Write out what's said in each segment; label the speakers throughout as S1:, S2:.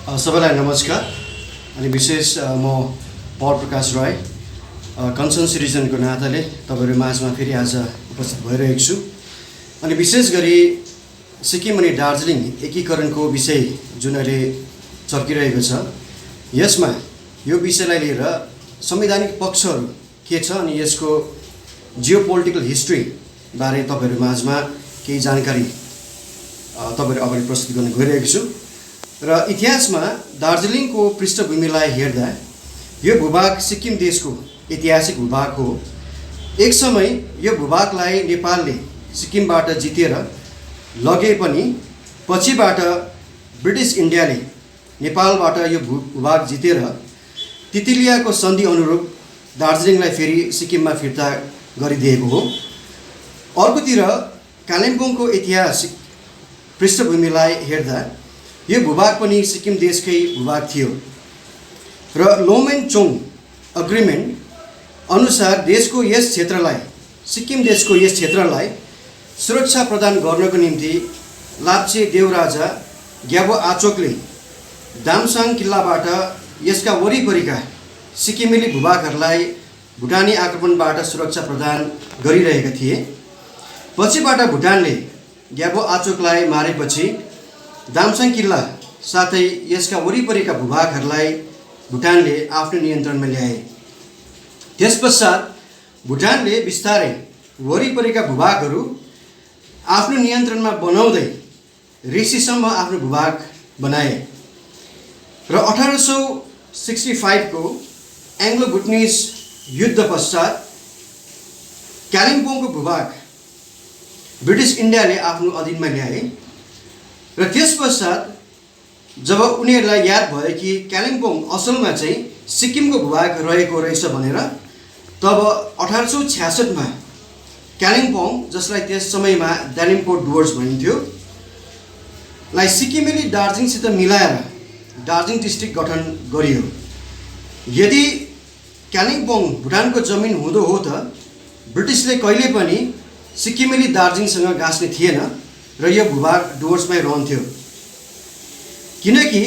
S1: सबैलाई नमस्कार। अनि विशेष म पल प्रकाश राय कन्सर्न सिटिजनको नाताले तपाईहरु माझमा फेरि आज उपस्थित भइरहेको छु। अनि विशेष गरी सिक्किम अनि दार्जिलिङ एकीकरणको विषय जुन अहिले चर्किरहेको छ, यसमा यो विषयलाई लिएर संवैधानिक पक्षहरू के छ अनि यसको जियोपोलिटिकल हिस्ट्री बारे तपाईहरु माझमा केही जानकारी तपाईहरु अगाडि प्रस्तुत गर्न गइरहेको छु। र इतिहासमा दार्जिलिङको पृष्ठभूमिलाई हेर्दा यो भूभाग सिक्किम देशको ऐतिहासिक भूभाग हो। एक समय यो भूभागलाई नेपालले सिक्किमबाट जितेर लगे पनि पछिबाट ब्रिटिस इन्डियाले नेपालबाट यो भूभाग जितेर तितिलियाको सन्धि अनुरूप दार्जिलिङलाई फेरि सिक्किममा फिर्ता गरिदिएको हो। अर्कोतिर कालिम्पोङको ऐतिहासिक पृष्ठभूमिलाई हेर्दा यो भूभाग पनि सिक्किम देशकै भूभाग थियो र लोमेनचोङ अग्रिमेन्ट अनुसार देशको यस क्षेत्रलाई, सिक्किम देशको यस क्षेत्रलाई सुरक्षा प्रदान गर्नको निम्ति लाप्चे देवराजा ग्याबो आचोकले दामसाङ किल्लाबाट यसका वरिपरिका सिक्किमेली भूभागहरूलाई भुटानी आक्रमणबाट सुरक्षा प्रदान गरिरहेका थिए। पछिबाट भुटानले ग्याबो आचोकलाई मारेपछि दामसाङ किल्ला साथै यसका वरिपरिका भूभागहरूलाई भुटानले आफ्नो नियन्त्रणमा ल्याए। त्यसपश्चात भुटानले बिस्तारै वरिपरिका भूभागहरू आफ्नो नियन्त्रणमा बनाउँदै ऋषिसम्म आफ्नो भूभाग बनाए र 1865 को एङ्ग्लो भुटनिज युद्ध पश्चात कालिम्पोङको भूभाग ब्रिटिस इन्डियाले आफ्नो अधीनमा ल्याए र त्यसपश्चात जब उनीहरूलाई याद भयो कि कालिम्पोङ असलमा चाहिँ सिक्किमको भूभाग रहेको रहेछ भनेर तब 1866 मा कालिम्पोङ, जसलाई त्यस समयमा दालिमकोट डुवर्स भनिन्थ्यो, लाई सिक्किमेली दार्जिलिङसित मिलाएर दार्जिलिङ डिस्ट्रिक्ट गठन गरियो। यदि कालिम्पोङ भुटानको जमिन हुँदो हो त ब्रिटिसले कहिले पनि सिक्किमेली दार्जिलिङसँग गाँच्ने थिएन र यो भूभाग डुवर्समै रहन्थ्यो, किनकि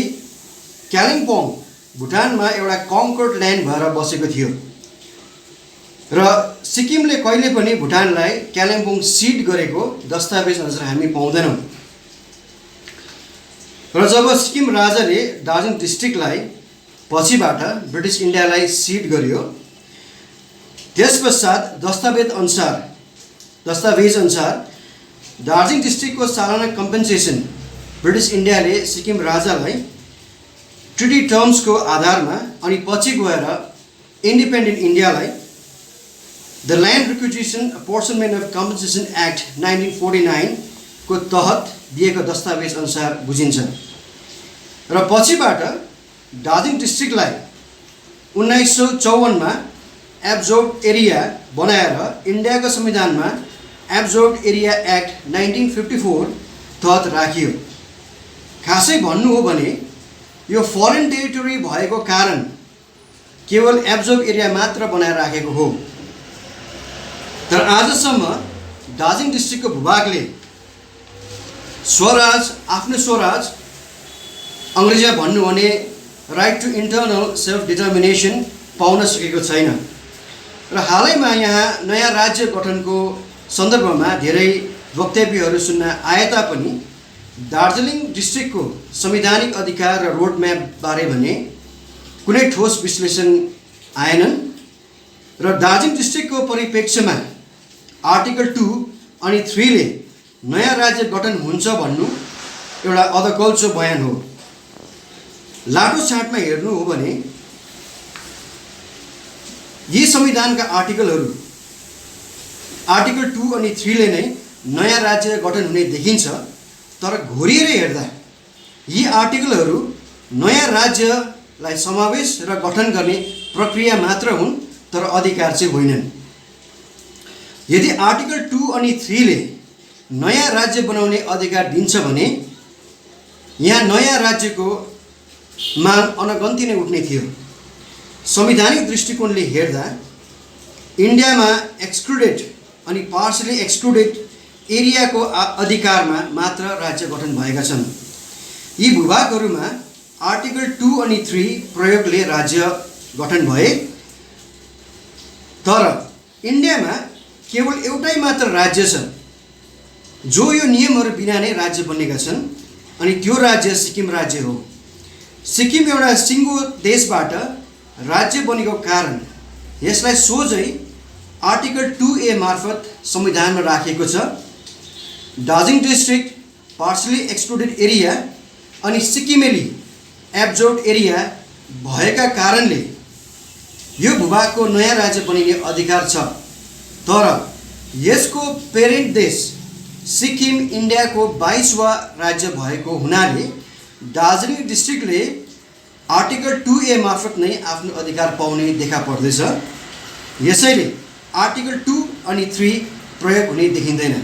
S1: कालिम्पोङ भुटानमा एउटा कङ्कर्ड ल्यान्ड भएर बसेको थियो र सिक्किमले कहिले पनि भुटानलाई कालिम्पोङ सिड गरेको दस्तावेज नजर हामी पाउँदैनौँ। र जब सिक्किम राजाले दार्जिलिङ डिस्ट्रिक्टलाई पछिबाट ब्रिटिस इन्डियालाई सिड गर्यो, त्यसपश्चात दस्तावेज अनुसार दार्जिलिङ डिस्ट्रिक्टको सालाना कम्पेन्सेसन ब्रिटिस इन्डियाले सिक्किम राजालाई ट्रिटी टर्म्सको आधारमा अनि पछि गएर इन्डिपेन्डेन्ट इन्डियालाई the land requisition apportionment of compensation act 1949 को तहत दिएको दस्तावेज अनुसार बुझिन्छ। र पछिबाट दार्जिलिङ डिस्ट्रिक्टलाई 1954 मा एब्जोर्ब एरिया बनाएर इन्डियाको संविधानमा एब्जोर्ब एरिया एक्ट 1954 तहत राखियो। खासै भन्नु हो भने यो फरेन टेरिटोरी भएको कारण केवल एब्जोर्ब एरिया मात्र बनाएर राखेको हो। तर आजसम्म दार्जिलिङ डिस्ट्रिक्टको भूभागले स्वराज, आफ्नो स्वराज, अङ्ग्रेजीमा भन्नु भने right to internal self determination पाउन सकेको छैन। र हालैमा यहाँ नयाँ राज्य गठनको सन्दर्भमा धेरै वक्तव्यहरू सुन्न आए तापनि दार्जिलिङ डिस्ट्रिक्टको संवैधानिक अधिकार र रोडम्याप बारे भने कुनै ठोस विश्लेषण आएनन् र दार्जिलिङ डिस्ट्रिक्टको परिप्रेक्ष्यमा आर्टिकल 2 अनि 3 ले नयाँ राज्य गठन हुन्छ भन्नु एउटा अधकल्चो बयान हो। लाटो छाटमा हेर्नु हो भने यी संविधानका आर्टिकलहरू आर्टिकल 2 अनि 3 ले नै नयाँ राज्य गठन हुने देखिन्छ, तर घोरिएर हेर्दा यी आर्टिकलहरू नयाँ राज्यलाई समावेश र गठन गर्ने प्रक्रिया मात्र हुन्, तर अधिकार चाहिँ होइनन्। यदि आर्टिकल 2 अनि 3 ले नयाँ राज्य बनाउने अधिकार दिन्छ भने यहाँ नयाँ राज्यको माग अनगन्ती नै उठ्ने थियो। संवैधानिक दृष्टिकोणले हेर्दा इन्डियामा एक्सक्लुडेड अनि पार्सली एक्सक्लुडेड एरियाको अधिकारमा मात्र राज्य गठन भएका छन्। यी भूभागहरूमा आर्टिकल 2 अनि 3 प्रयोगले राज्य गठन भए, तर इन्डियामा केवल एउटै मात्र राज्य छ जो यो नियमहरू बिना नै राज्य बनेका छन्, अनि त्यो राज्य सिक्किम राज्य हो। सिक्किम एउटा सिङ्गो देशबाट राज्य बनेको कारण यसलाई सोझै आर्टिकल 2A मार्फत संविधानमा राखिएको छ। Darjeeling district partially excluded area अनि सिक्किमेली एब्जर्ब्ड एरिया भएका कारणले यो भूभागको नयाँ राज्य बनिने अधिकार छ, तर यसको पेरेन्ट देश सिक्किम इन्डियाको 22वां राज्य भएको हुनाले दार्जिलिङ डिस्ट्रिक्टले आर्टिकल 2A मार्फत नै आफ्नो अधिकार पाउने देखा पर्दैछ। यसैले आर्टिकल 2 अनि 3 प्रयोग हुने देखिँदैन।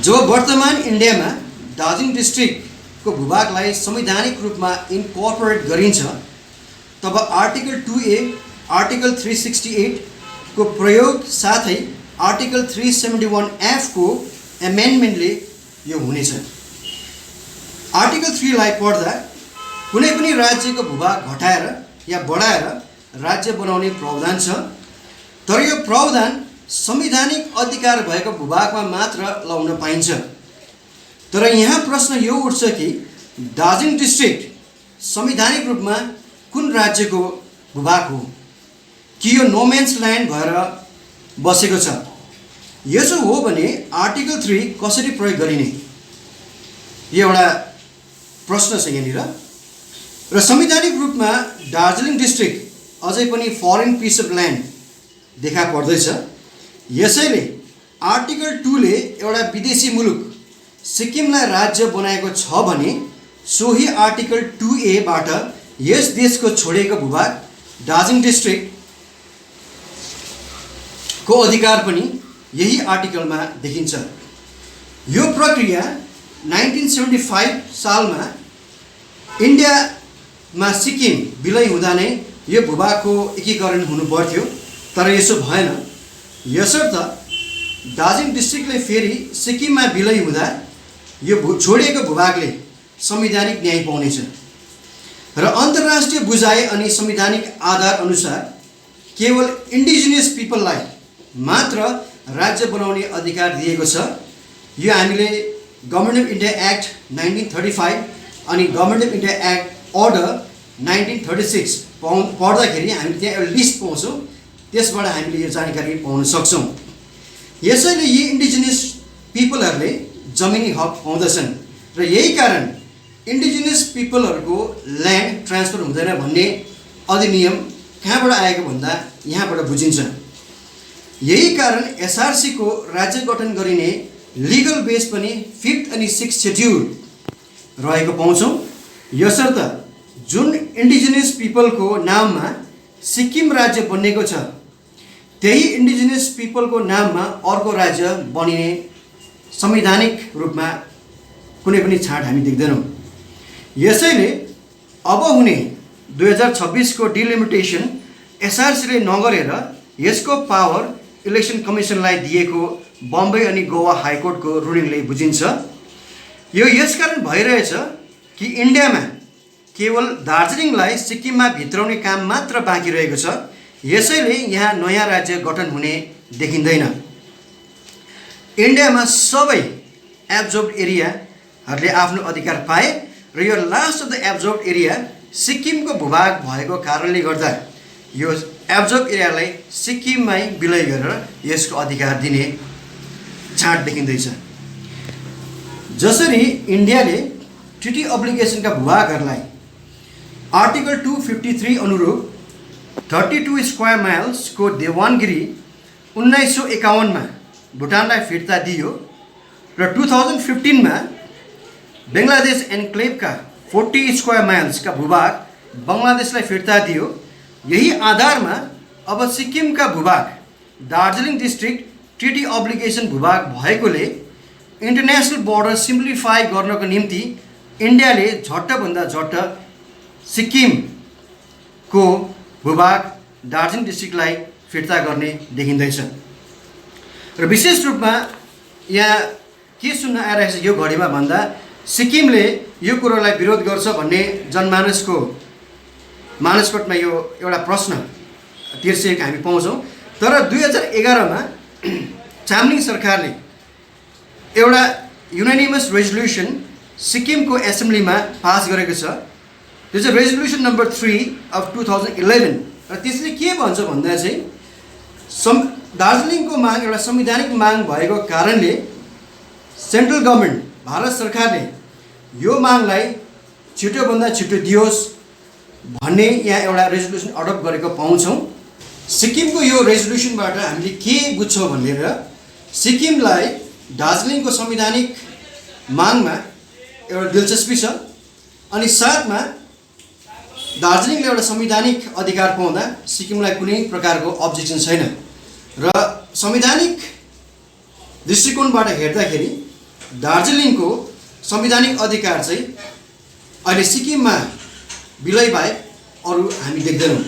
S1: जब वर्तमान इन्डियामा दार्जिलिङ डिस्ट्रिक्टको भूभागलाई संवैधानिक रूपमा इन्कर्पोरेट गरिन्छ, तब आर्टिकल 2A, आर्टिकल 368 को प्रयोग साथै आर्टिकल 371F को एमेन्डमेन्टले यो हुनेछ। आर्टिकल 3 लाई पढ्दा कुनै पनि राज्यको भूभाग घटाएर या बढाएर राज्य बनाउने प्रावधान छ, तर यो प्रावधान संवैधानिक अधिकार भएको भूभागमा मात्र लगाउन पाइन्छ। तर यहाँ प्रश्न यो उठ्छ कि दार्जिलिङ डिस्ट्रिक्ट संवैधानिक रूपमा कुन राज्यको भूभाग हो? कि यो नोमेन्स ल्यान्ड भएर बसेको छ? यसो हो भने आर्टिकल 3 कसरी प्रयोग गरिने, यो एउटा प्रश्न छ यहाँनिर। र संवैधानिक रूपमा दार्जिलिङ डिस्ट्रिक्ट अझै पनि फरेन पिस अफ ल्यान्ड देखा पर्दैछ। यसैले आर्टिकल 2 ले एउटा विदेशी मुलुक सिक्किमलाई राज्य बनाएको छ भने सोही आर्टिकल 2A बाट यस देशको छोडेको भूभाग दार्जिलिङ डिस्ट्रिक्ट को अधिकार पनि यही आर्टिकलमा देखिन्छ। यो प्रक्रिया 1975 सालमा इन्डियामा सिक्किम विलय हुँदा नै यो भूभागको एकीकरण हुनु पर्थ्यो, तर यसो भएन। यसर्थ दार्जिलिङ डिस्ट्रिक्टले फेरि सिक्किममा विलय हुँदा यो छोडिएको भूभागले संवैधानिक न्याय पाउनेछ। र अन्तर्राष्ट्रिय बुझाइ अनि संवैधानिक आधार अनुसार केवल इन्डिजिनियस पिपललाई मात्र राज्य बनाउने अधिकार दिएको छ। यो हामीले गभर्नमेन्ट अफ इन्डिया एक्ट 1935 अनि government of India act order 1936 पढ्दाखेरि हामीले त्यहाँ एउटा लिस्ट पाउँछौँ, त्यसबाट हामीले यो जानकारी पाउन सक्छौँ। यसैले यी इन्डिजिनियस पिपलहरूले जमिनी हक पाउँदछन् र यही कारण इन्डिजिनियस पिपलहरूको ल्यान्ड ट्रान्सफर हुँदैन भन्ने अधिनियम कहाँबाट आएको भन्दा यहाँबाट बुझिन्छ। यही कारण एसआरसी को राज्य गठन गरिने लिगल बेस पनि 5th अनि 6th शेड्युल रहेको पाउँछौँ। यसर्थ जुन इन्डिजिनियस पिपलको नाममा सिक्किम राज्य बनेको छ, त्यही इन्डिजिनियस पिपलको नाममा अर्को राज्य बनिने संवैधानिक रूपमा कुनै पनि छाट हामी देख्दैनौँ। यसैले अब हुने 2026 को डिलिमिटेसन एसआरसीले नगरेर यसको पावर इलेक्सन कमिसनलाई दिएको बम्बई अनि गोवा हाइकोर्टको रुलिङले बुझिन्छ। यो यसकारण भइरहेछ कि इन्डियामा केवल दार्जिलिङलाई सिक्किममा भित्राउने काम मात्र बाँकी रहेको छ। यसैले यहाँ नयाँ राज्य गठन हुने देखिँदैन। इन्डियामा सबै एब्जर्ब्ड एरियाहरूले आफ्नो अधिकार पाए र यो लास्ट अफ द एब्जर्ब्ड एरिया सिक्किमको भूभाग भएको कारणले गर्दा यो एब्जर्ब्ड एरियालाई सिक्किममै विलय गरेर यसको अधिकार दिने छाट देखिँदैछ। जसरी इन्डियाले ट्रिटी अब्लिगेसनका भूभागहरूलाई आर्टिकल 253 अनुरूप 32 स्क्वायर माइल्सको देवानगिरी 1951 मा भुटानलाई फिर्ता दियो र 2015 मा बङ्गलादेश एन्क्लेभका 40 स्क्वायर माइल्सका भूभाग बङ्गलादेशलाई फिर्ता दियो। यही आधारमा अब सिक्किमका भूभाग दार्जिलिङ डिस्ट्रिक्ट ट्रिटी अब्लिगेसन भूभाग भएकोले इन्टरनेसनल बोर्डर सिम्प्लिफाई गर्नको निम्ति इन्डियाले झट्टभन्दा झट्ट सिक्किमको भूभाग दार्जिलिङ डिस्ट्रिक्टलाई फिर्ता गर्ने देखिँदैछ। र विशेष रूपमा यहाँ के सुन्न आइरहेको छ यो घडीमा भन्दा सिक्किमले यो कुरोलाई विरोध गर्छ भन्ने जनमानसको मानसपटमा यो एउटा प्रश्न तिर्सिएको हामी पाउँछौँ। तर 2011मा चामलिङ सरकारले एउटा युनानिमस रेजोल्युसन सिक्किमको एसेम्ब्लीमा पास गरेको छ। त्यो चाहिँ रेजोल्युसन नम्बर 3 अफ 2011 र त्यसले के भन्छ भन्दा चाहिँ दार्जिलिङको माग एउटा संवैधानिक माग भएको कारणले सेन्ट्रल गभर्मेन्ट भारत सरकारले यो मागलाई छिटोभन्दा छिटो दियोस् भन्ने यहाँ एउटा रेजोल्युसन अडप्ट गरेको पाउँछौँ। सिक्किमको यो रेजोल्युसनबाट हामीले के बुझ्छौँ भनेर सिक्किमलाई दार्जिलिङको संवैधानिक मागमा एउटा दिलचस्पी छ अनि साथमा दार्जिलिङले एउटा संवैधानिक अधिकार पाउँदा सिक्किमलाई कुनै प्रकारको अब्जेक्सन छैन र संवैधानिक दृष्टिकोणबाट हेर्दाखेरि दार्जिलिङको संवैधानिक अधिकार चाहिँ अहिले सिक्किममा विलय बाहेक अरू हामी देख्दैनौँ।